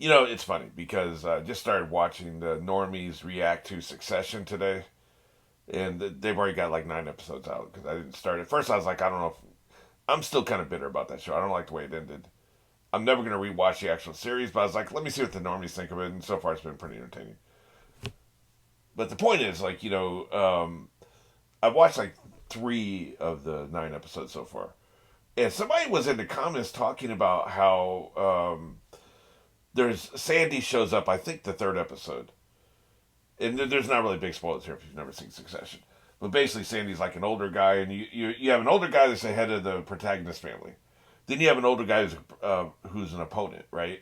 It's funny because I just started watching the normies react to Succession today, and they've already got like 9 episodes out because I didn't start it. First, I was like, I don't know if I'm still kind of bitter about that show. I don't like the way it ended. I'm never going to rewatch the actual series, but I was like, let me see what the normies think of it, and so far it's been pretty entertaining. But the point is, like, I've watched like 3 of the 9 episodes so far, and somebody was in the comments talking about how there's Sandy shows up. I think the third episode, and there's not really big spoilers here if you've never seen Succession. But basically, Sandy's like an older guy, and you have an older guy that's the head of the protagonist family. Then you have an older guy who's an opponent, right?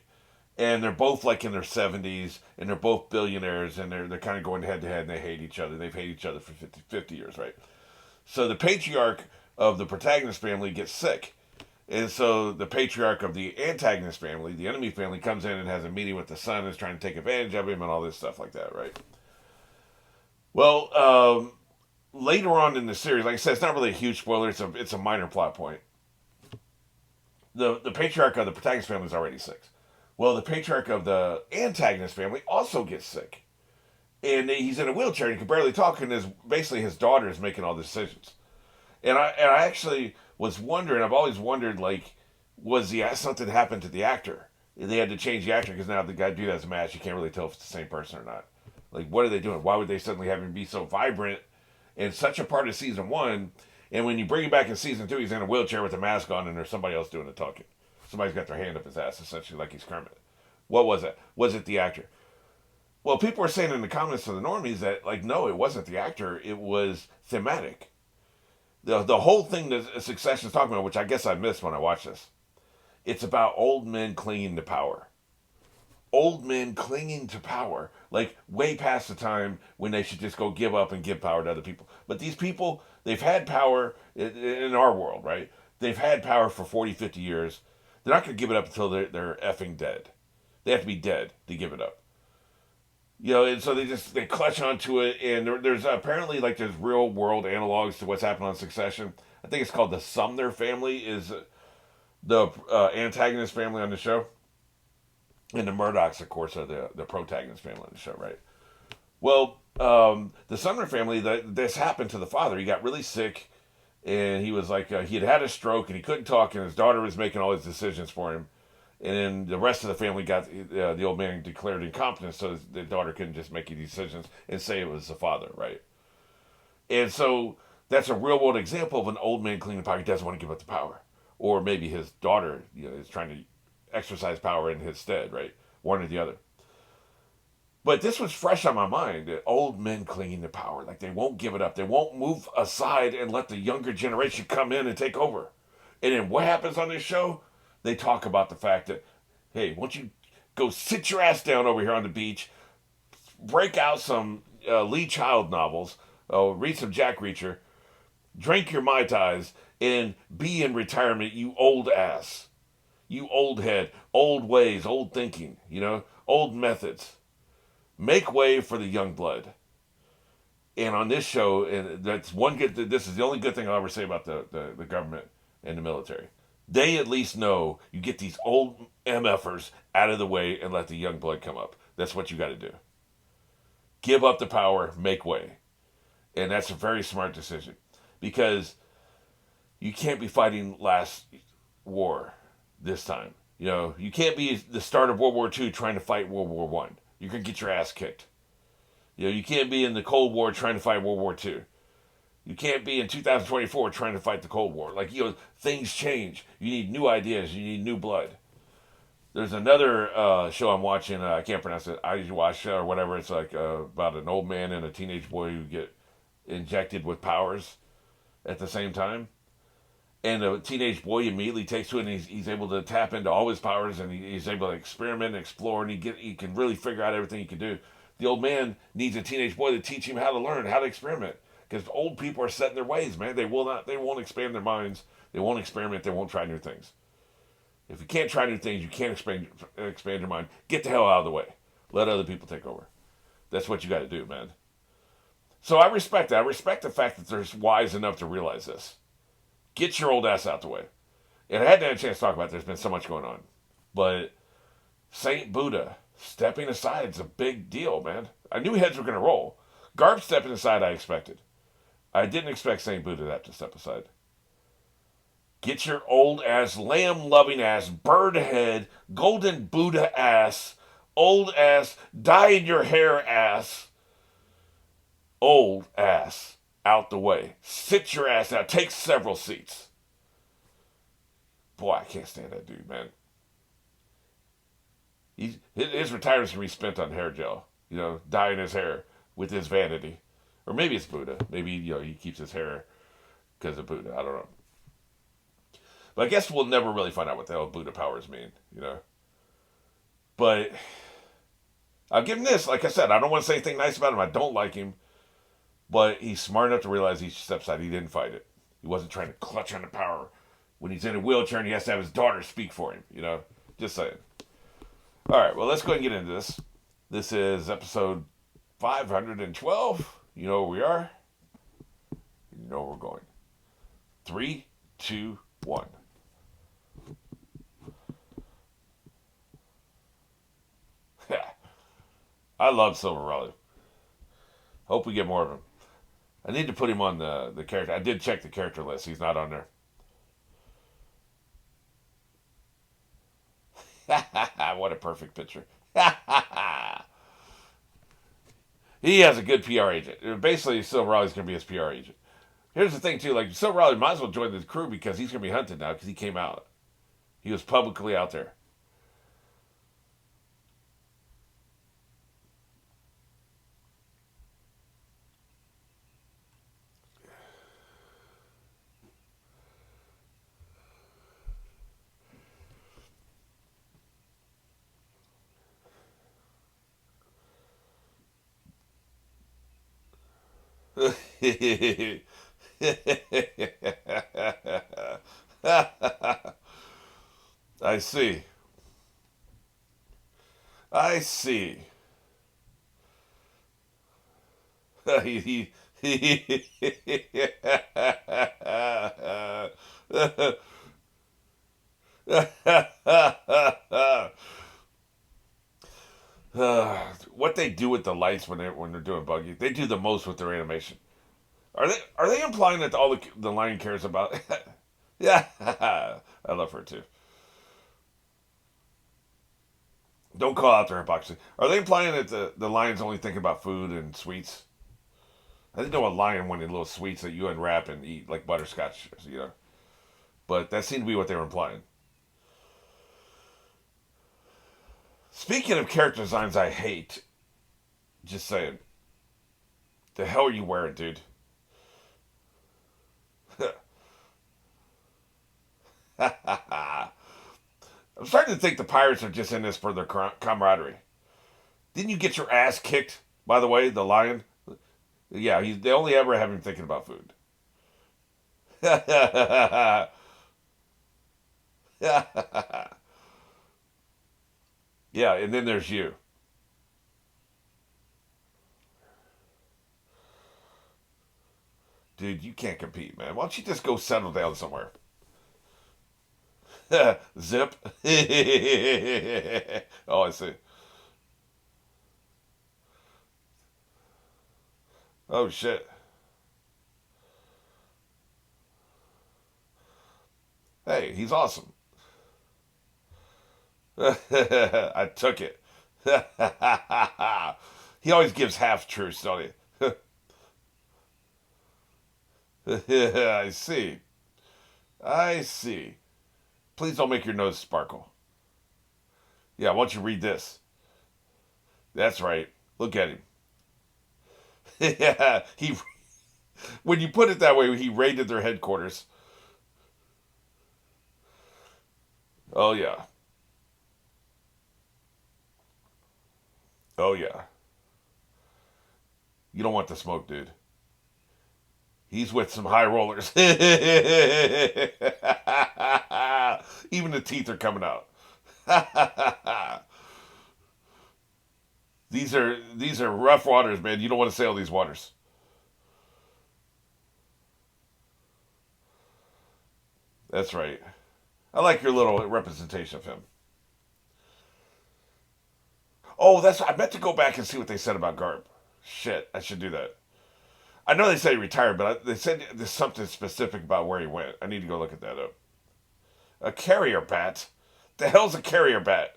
And they're both like in their 70s, and they're both billionaires, and they're kind of going head to head, and they hate each other. They've hated each other for 50 years, right? So the patriarch of the protagonist family gets sick. And so the patriarch of the antagonist family, the enemy family, comes in and has a meeting with the son and is trying to take advantage of him and all this stuff like that, right? Well, later on in the series, like I said, it's not really a huge spoiler. It's a minor plot point. The patriarch of the protagonist family is already sick. Well, the patriarch of the antagonist family also gets sick, and he's in a wheelchair. And he can barely talk, and basically his daughter is making all the decisions. And I actually was wondering. I've always wondered, like, was something happened to the actor? They had to change the actor because now the guy do that as a match. You can't really tell if it's the same person or not. Like, what are they doing? Why would they suddenly have him be so vibrant and such a part of season one? And when you bring him back in season two, he's in a wheelchair with a mask on, and there's somebody else doing the talking. Somebody's got their hand up his ass, essentially, like he's Kermit. What was it? Was it the actor? Well, people were saying in the comments to the normies that, like, no, it wasn't the actor. It was thematic. The whole thing that Succession is talking about, which I guess I missed when I watched this, it's about old men clinging to power. Old men clinging to power, like way past the time when they should just go give up and give power to other people. But these people, they've had power in our world, right? They've had power for 40, 50 years. They're not going to give it up until they're effing dead. They have to be dead to give it up. And so they clutch onto it, and there's apparently like there's real world analogs to what's happened on Succession. I think it's called the Sumner family is the antagonist family on the show, and the Murdochs, of course, are the protagonist family on the show, right? Well, the Sumner family, this happened to the father. He got really sick, and he was like he had a stroke, and he couldn't talk, and his daughter was making all his decisions for him. And then the rest of the family got the old man declared incompetent, so the daughter couldn't just make any decisions and say it was the father, right? And so that's a real world example of an old man clinging to power. He doesn't want to give up the power, or maybe his daughter, is trying to exercise power in his stead, right? One or the other. But this was fresh on my mind. Old men clinging to power, like they won't give it up. They won't move aside and let the younger generation come in and take over. And then what happens on this show? They talk about the fact that, hey, why don't you go sit your ass down over here on the beach, break out some Lee Child novels, read some Jack Reacher, drink your Mai Tais, and be in retirement, you old ass. You old head, old ways, old thinking, old methods. Make way for the young blood. And on this show, and this is the only good thing I'll ever say about the government and the military. They at least know you get these old MFers out of the way and let the young blood come up. That's what you got to do. Give up the power, make way. And that's a very smart decision. Because you can't be fighting last war this time. You can't be the start of World War II trying to fight World War One. You're going to get your ass kicked. You can't be in the Cold War trying to fight World War II. You can't be in 2024 trying to fight the Cold War. Things change. You need new ideas. You need new blood. There's another show I'm watching. I can't pronounce it. Ayahuasca or whatever. It's like about an old man and a teenage boy who get injected with powers at the same time. And the teenage boy immediately takes to it, and he's able to tap into all his powers, and he's able to experiment and explore, and he can really figure out everything he can do. The old man needs a teenage boy to teach him how to learn, how to experiment. Because old people are set in their ways, man. They won't expand their minds. They won't experiment. They won't try new things. If you can't try new things, you can't expand your mind. Get the hell out of the way. Let other people take over. That's what you got to do, man. So I respect that. I respect the fact that they're wise enough to realize this. Get your old ass out the way. And I hadn't had a chance to talk about it. There's been so much going on. But Saint Buddha stepping aside is a big deal, man. I knew heads were going to roll. Garp stepping aside, I expected. I didn't expect Saint Buddha to have to step aside. Get your old ass, lamb loving ass, bird head, golden Buddha ass, old ass, dye in your hair ass, old ass out the way. Sit your ass down. Take several seats. Boy, I can't stand that dude, man. His retirement's going to be spent on hair gel. Dyeing his hair with his vanity. Or maybe it's Buddha. Maybe, he keeps his hair because of Buddha. I don't know. But I guess we'll never really find out what the hell Buddha powers mean, But I'll give him this. Like I said, I don't want to say anything nice about him. I don't like him. But he's smart enough to realize he steps aside. He didn't fight it. He wasn't trying to clutch on the power when he's in a wheelchair and he has to have his daughter speak for him, Just saying. All right, well, let's go ahead and get into this. This is episode 512. You know where we are. You know where we're going. 3, 2, 1. I love Silver Raleigh. Hope we get more of him. I need to put him on the character. I did check the character list. He's not on there. What a perfect picture. He has a good PR agent. Basically, Silver Raleigh's going to be his PR agent. Here's the thing, too. Like, Silver Raleigh might as well join the crew because he's going to be hunted now because he came out. He was publicly out there. I see. I see. What they do with the lights when they're doing Buggy, they do the most with their animation. Are they implying that all the lion cares about? Yeah, I love her too. Don't call out their hypocrisy. Are they implying that the lion's only thinking about food and sweets? I didn't know a lion wanted little sweets that you unwrap and eat like butterscotch. But that seemed to be what they were implying. Speaking of character designs I hate, just saying, the hell are you wearing, dude? I'm starting to think the pirates are just in this for their camaraderie. Didn't you get your ass kicked, by the way, the lion? Yeah, they only ever have him thinking about food. Yeah, and then there's you. Dude, you can't compete, man. Why don't you just go settle down somewhere? Zip. Oh, I see. Oh, shit. Hey, he's awesome. I took it. He always gives half truths, don't he? I see. I see. Please don't make your nose sparkle. Yeah, why don't you read this? That's right. Look at him. Yeah, when you put it that way, he raided their headquarters. Oh yeah. Oh yeah. You don't want the smoke, dude. He's with some high rollers. Even the teeth are coming out. These are rough waters, man. You don't want to sail these waters. That's right. I like your little representation of him. Oh, that's I meant to go back and see what they said about Garp. Shit, I should do that. I know they said he retired, but they said there's something specific about where he went. I need to go look at that up. A carrier bat? The hell's a carrier bat?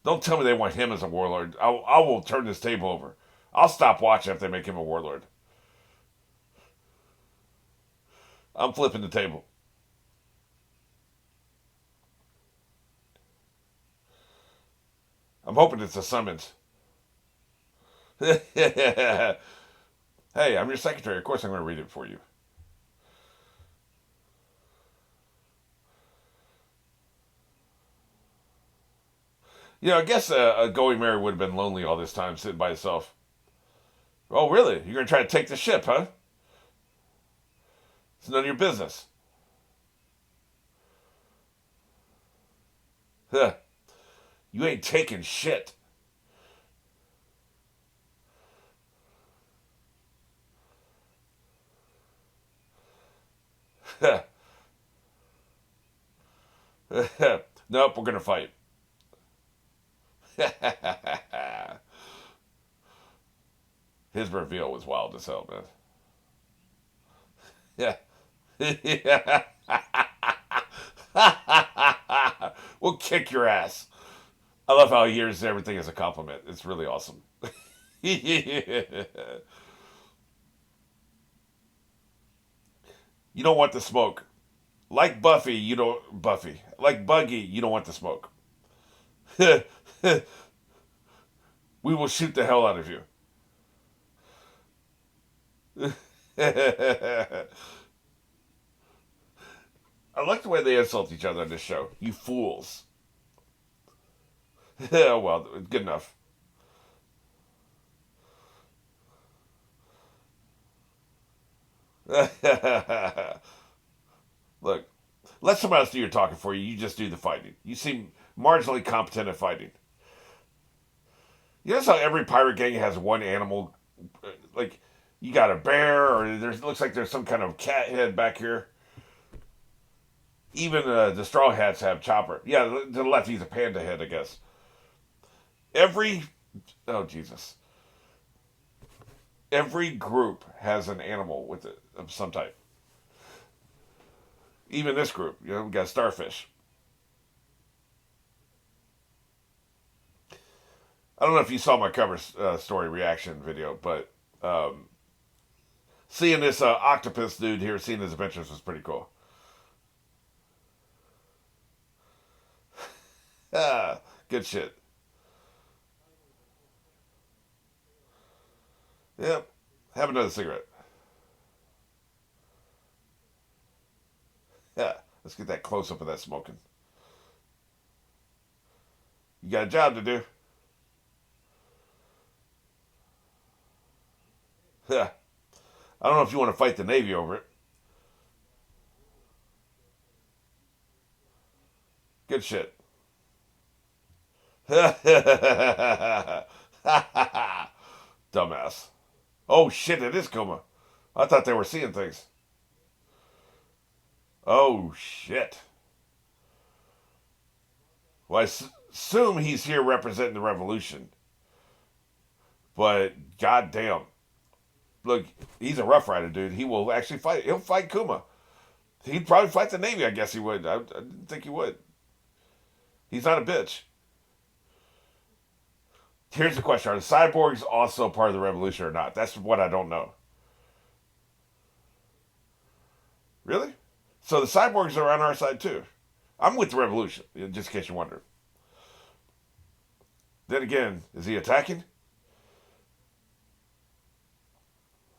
Don't tell me they want him as a warlord. I will turn this table over. I'll stop watching if they make him a warlord. I'm flipping the table. I'm hoping it's a summons. Hey, I'm your secretary. Of course I'm going to read it for you. I guess a going Mary would have been lonely all this time sitting by himself. Oh, really? You're going to try to take the ship, huh? It's none of your business. Huh. You ain't taking shit. Nope, we're going to fight. His reveal was wild as hell, man. Yeah. Yeah. We'll kick your ass. I love how he hears everything as a compliment. It's really awesome. You don't want the smoke. Like Buffy, you don't Buffy. Like Buggy, you don't want the smoke. We will shoot the hell out of you. I like the way they insult each other on this show. You fools. Yeah, well, good enough. Look, let someone else do your talking for you. You just do the fighting. You seem marginally competent at fighting. You know how every pirate gang has one animal? Like, you got a bear, or looks like there's some kind of cat head back here. Even the Straw Hats have Chopper. Yeah, to the left, he's a panda head, I guess. Every. Oh, Jesus. Every group has an animal with it of some type. Even this group, we got starfish. I don't know if you saw my cover story reaction video, but seeing this octopus dude here, seeing his adventures was pretty cool. Ah, good shit. Yep. Have another cigarette. Yeah. Let's get that close up of that smoking. You got a job to do. Yeah. I don't know if you want to fight the Navy over it. Good shit. Dumbass. Oh shit, it is coma. I thought they were seeing things. Oh shit. Well, assume he's here representing the revolution. But goddamn, look, he's a Rough Rider, dude. He will actually fight. He'll fight Kuma. He'd probably fight the Navy. I guess he would. I didn't think he would. He's not a bitch. Here's the question: are the cyborgs also part of the revolution or not? That's what I don't know. Really? So the cyborgs are on our side too. I'm with the revolution, just in case you wonder. Then again, is he attacking?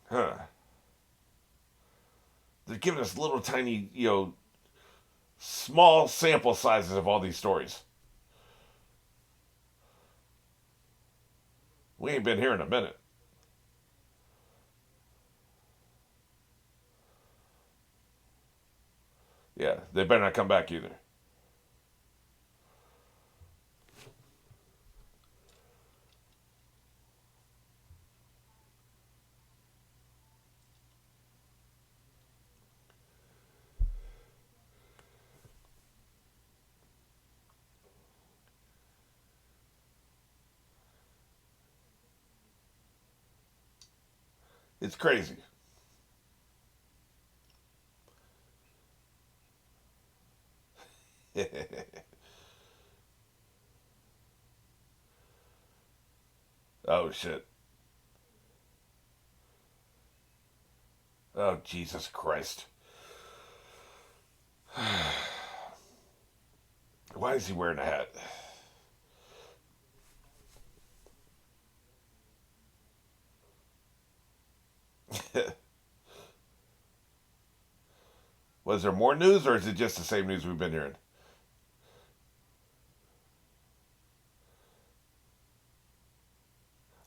Huh. They're giving us little tiny, small sample sizes of all these stories. We ain't been here in a minute. Yeah, they better not come back either. It's crazy. Oh shit. Oh Jesus Christ. Why is he wearing a hat? Was there more news, or is it just the same news we've been hearing?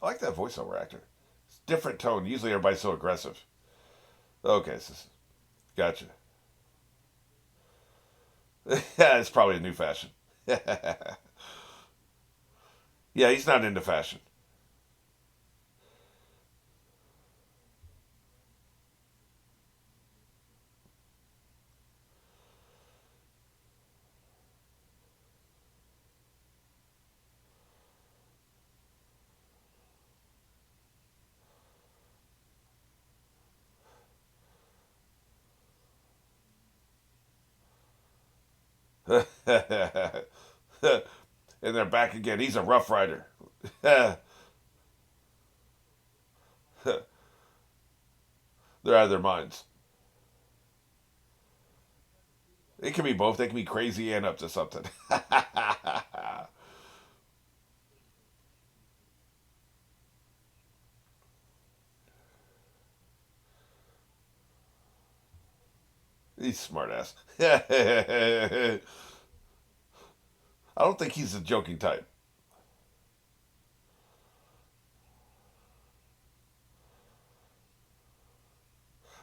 I like that voiceover actor. It's a different tone. Usually everybody's so aggressive. Okay, gotcha. Yeah, it's probably a new fashion. Yeah, he's not into fashion. And they're back again. He's a rough rider. They're out of their minds. It can be both. They can be crazy and up to something. He's smart ass. I don't think he's a joking type.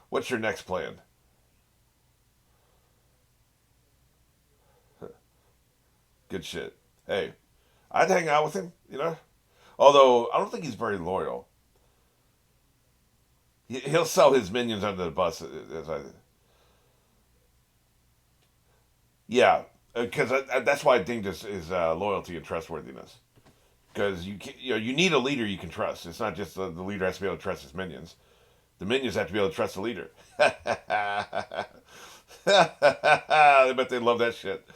What's your next plan? Good shit. Hey, I'd hang out with him, you know? Although, I don't think he's very loyal. He'll sell his minions under the bus. Yeah, because that's why I think this is loyalty and trustworthiness. Because you need a leader you can trust. It's not just the leader has to be able to trust his minions. The minions have to be able to trust the leader. I bet they love that shit.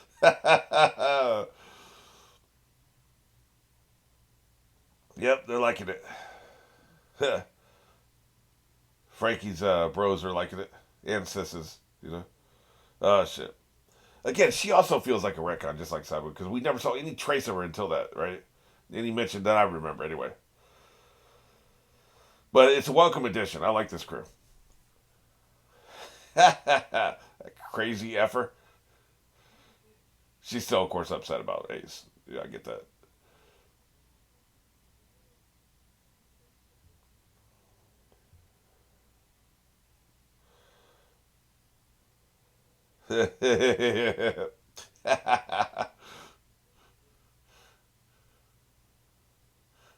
Yep, they're liking it. Frankie's bros are liking it, and sisses, you know. Oh shit. Again, she also feels like a retcon, just like Sabu, because we never saw any trace of her until that, right? Any mention that I remember, anyway. But it's a welcome addition. I like this crew. Crazy effer. She's still, of course, upset about Ace. Yeah, I get that.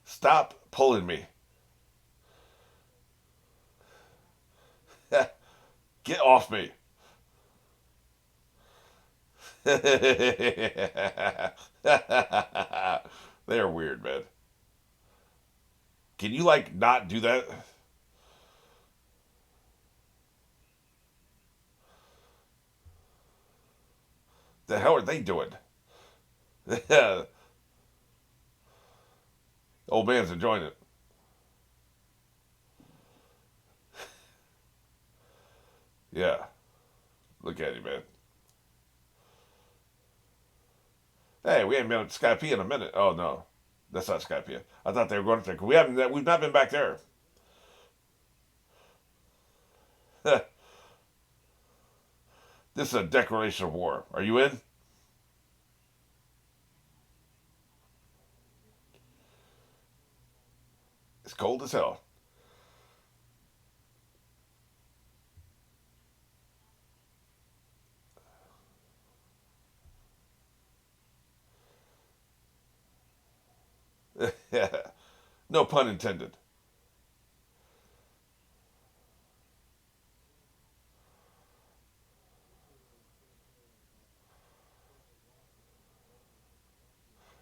Stop pulling me. Get off me. They're weird, man. Can you like not do that? The hell are they doing? Old man's enjoying it. Yeah. Look at you, man. Hey, we haven't been at Skype in a minute. Oh no, that's not Skype. I thought they were going to there. We haven't. We've not been back there. This is a declaration of war. Are you in? It's cold as hell. Yeah. No pun intended.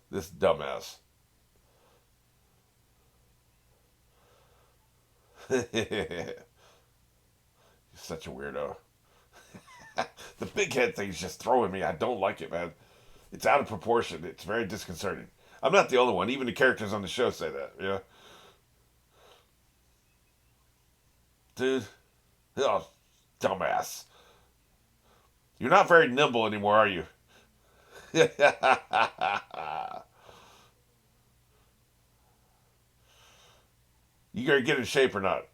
This dumbass. You're such a weirdo. The big head thing's just throwing me. I don't like it, man. It's out of proportion. It's very disconcerting. I'm not the only one. Even the characters on the show say that. Yeah, dude. Oh, dumbass. You're not very nimble anymore, are you? You gonna get in shape or not?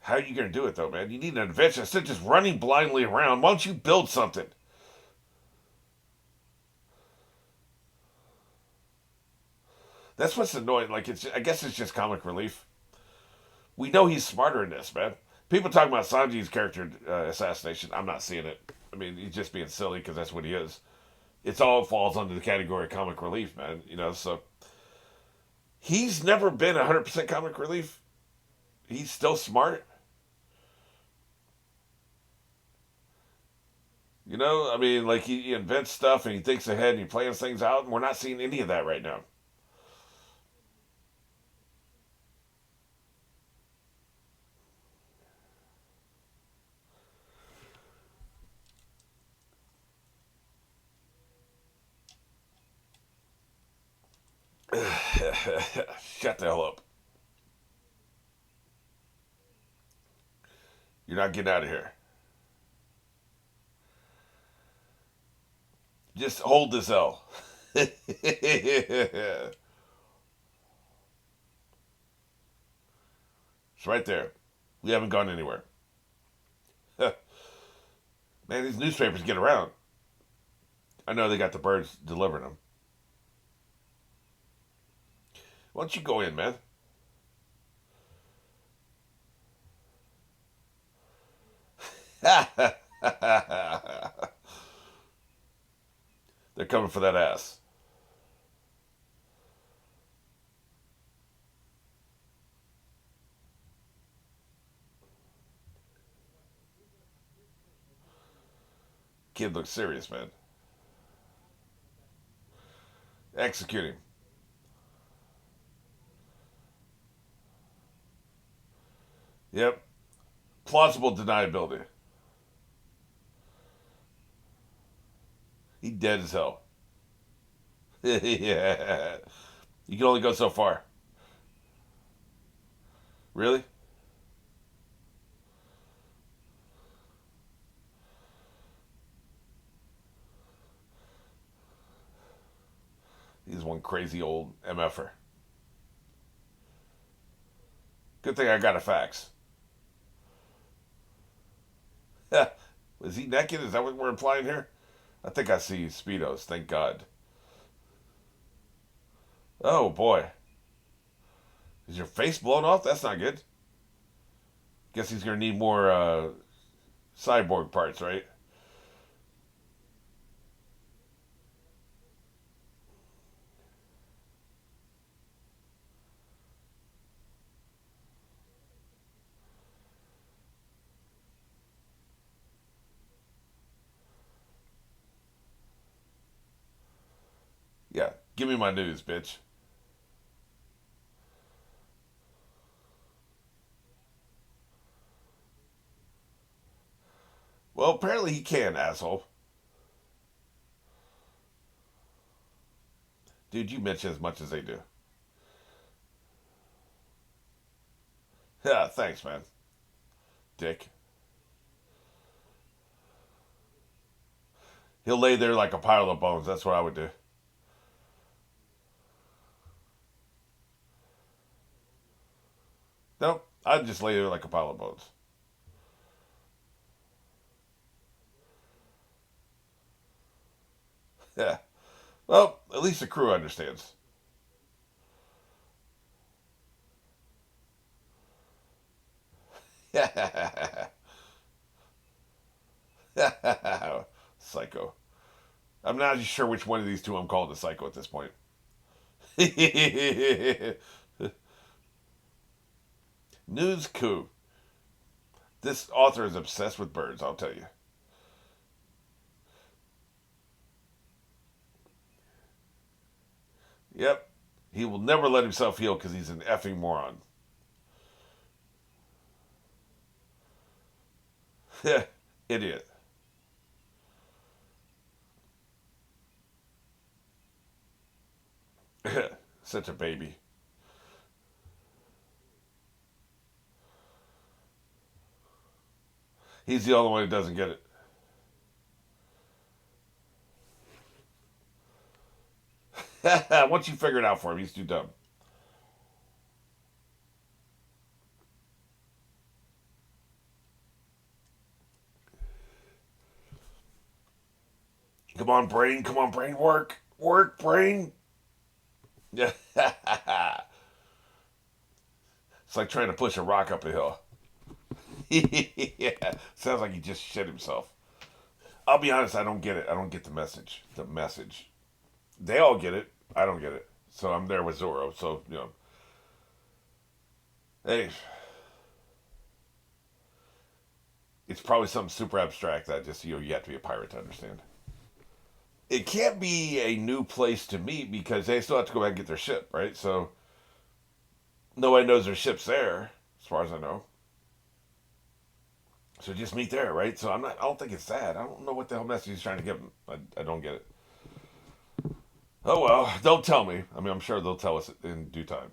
How are you gonna do it though, man? You need an invention instead of just running blindly around. Why don't you build something? That's what's annoying. Like I guess it's just comic relief. We know he's smarter in this, man. People talking about Sanji's character assassination. I'm not seeing it. I mean, he's just being silly because that's what he is. It's all falls under the category of comic relief, man. So he's never been 100% comic relief. He's still smart. I mean, like he invents stuff and he thinks ahead and he plans things out, and we're not seeing any of that right now. Shut the hell up. You're not getting out of here. Just hold this L. It's right there. We haven't gone anywhere. Man, these newspapers get around. I know they got the birds delivering them. Why don't you go in, man? They're coming for that ass. Kid looks serious, man. Execute him. Yep. Plausible deniability. He dead as hell. Yeah. You can only go so far. Really? He's one crazy old MFer. Good thing I got a fax. Was he naked? Is that what we're implying here? I think I see Speedos, thank God. Oh boy. Is your face blown off? That's not good. Guess he's gonna need more cyborg parts, right? Yeah. Give me my news, bitch. Well, apparently he can, asshole. Dude, you mention as much as they do. Yeah, thanks, man. Dick. He'll lay there like a pile of bones. That's what I would do. Nope. I'd just lay there like a pile of bones. Yeah. Well, at least the crew understands. Psycho. I'm not sure which one of these two I'm calling a psycho at this point. News coup. This author is obsessed with birds, I'll tell you. Yep. He will never let himself heal because he's an effing moron. Idiot. Such a baby. He's the only one who doesn't get it. Once you figure it out for him, he's too dumb. Come on, brain. Come on, brain. Work. Work, brain. Yeah. It's like trying to push a rock up a hill. Yeah. Sounds like he just shit himself. I'll be honest, I don't get it. I don't get the message. The message. They all get it. I don't get it. So I'm there with Zoro. So, hey, it's probably something super abstract that just, you have to be a pirate to understand. It can't be a new place to meet because they still have to go back and get their ship, right? So nobody knows their ship's there, as far as I know. So just meet there, right? So I'm not. I don't think it's that. I don't know what the hell message he's trying to give them. I don't get it. Oh well, don't tell me. I mean, I'm sure they'll tell us in due time.